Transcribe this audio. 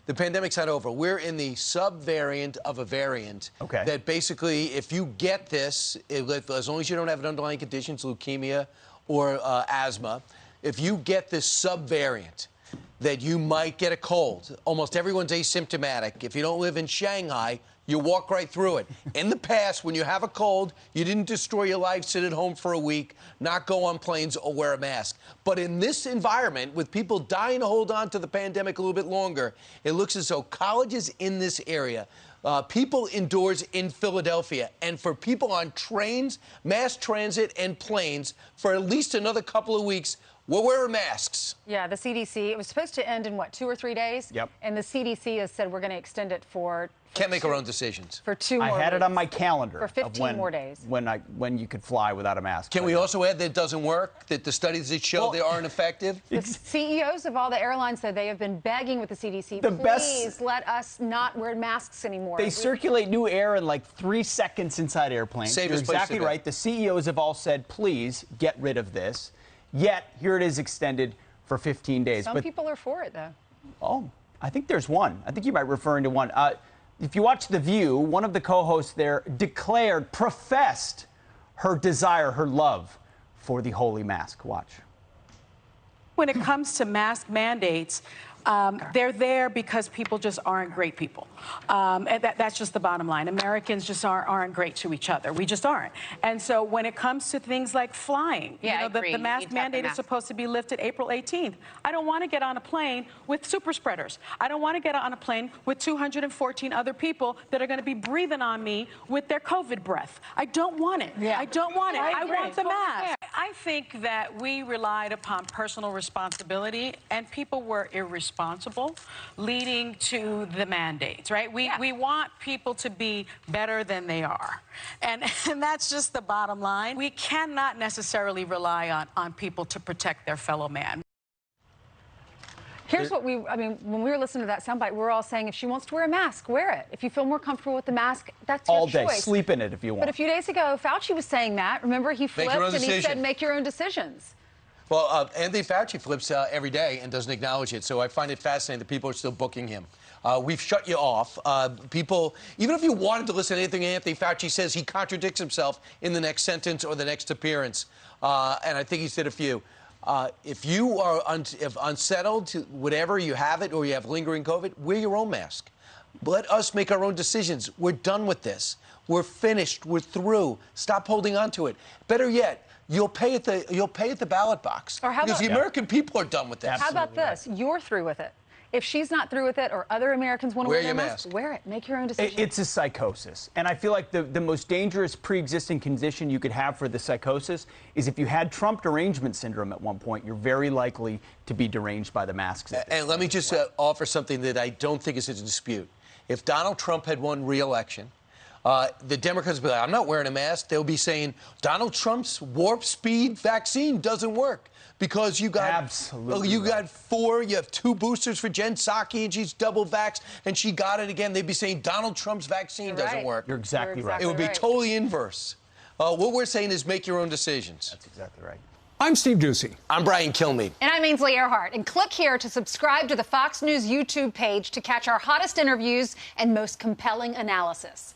The pandemic's not over. We're in the subvariant of a variant. Okay. That basically, if you get this, as long as you don't have an underlying conditions, leukemia or asthma, if you get this subvariant, that you might get a cold. Almost everyone's asymptomatic. If you don't live in Shanghai, you walk right through it. In the past, when you have a cold, you didn't destroy your life, sit at home for a week, not go on planes or wear a mask. But in this environment, with people dying to hold on to the pandemic a little bit longer, it looks as though colleges in this area, people indoors in Philadelphia, and for people on trains, mass transit, and planes for at least another couple of weeks, we're wearing masks. Yeah, the CDC, it was supposed to end in, what, 2 or 3 days? Yep. And the CDC has said we're going to extend it for Can't make our own decisions. For 2 more I had it on my calendar. For 15 more days. When you could fly without a mask. Can we also add that it doesn't work, that the studies that show they aren't effective? The CEOs of all the airlines said they have been begging with the CDC, The please best- let us not wear masks anymore. They circulate new air in like 3 seconds inside airplanes. Safest You're place to exactly go. right. The CEOs have all said, please get rid of this. Yet, here it is extended for 15 days. Some people are for it, though. Oh, I think there's one. I think you might be referring to one. If you watch The View, one of the co-hosts there professed her desire, her love for the holy mask. Watch. When it comes to mask mandates, they're there because people just aren't great people. And that's just the bottom line. Americans just aren't great to each other. We just aren't. And so when it comes to things like flying, Yeah, you know, I agree. the mask mandate is supposed to be lifted April 18th. I don't want to get on a plane with super spreaders. I don't want to get on a plane with 214 other people that are going to be breathing on me with their COVID breath. I don't want it. Yeah. I don't want it. I want the mask. fair. I think that we relied upon personal responsibility, and people were irresponsible, leading to the mandates, right? We want people to be better than they are. And that's just the bottom line. We cannot necessarily rely on people to protect their fellow man. Here's what when we were listening to that soundbite, we were all saying if she wants to wear a mask, wear it. If you feel more comfortable with the mask, that's your All day. choice. Sleep in it if you want. But a few days ago, Fauci was saying that. Remember, he flipped your own and he said, decision. make your own decisions. Well, Anthony Fauci flips every day and doesn't acknowledge it, so I find it fascinating that people are still booking him. We've shut you off. People, even if you wanted to listen to anything Anthony Fauci says, he contradicts himself in the next sentence or the next appearance. And I think he said a few. If you are unsettled, whatever, you have it or you have lingering COVID, wear your own mask. Let us make our own decisions. We're done with this. We're finished. We're through. Stop holding on to it. Better yet, you'll pay at the ballot box. Or how because about- the American people are done with this. How about this? You're through with it. If she's not through with it or other Americans want to wear their mask, wear it. Make your own decision. It's a psychosis. And I feel like the most dangerous pre-existing condition you could have for the psychosis is if you had Trump derangement syndrome at one point, you're very likely to be deranged by the masks. And let me just offer something that I don't think is in dispute. If Donald Trump had won re-election, the Democrats would be like, I'm not wearing a mask. They'll be saying Donald Trump's warp speed vaccine doesn't work because you got Absolutely you got you have 2 boosters for Jen Psaki and she's double vaxxed and she got it again. They'd be saying Donald Trump's vaccine doesn't work. You're exactly right. It would be totally inverse. What we're saying is make your own decisions. That's exactly right. I'm Steve Ducey. I'm Brian Kilmeade. And I'm Ainsley Earhart. And click here to subscribe to the Fox News YouTube page to catch our hottest interviews and most compelling analysis.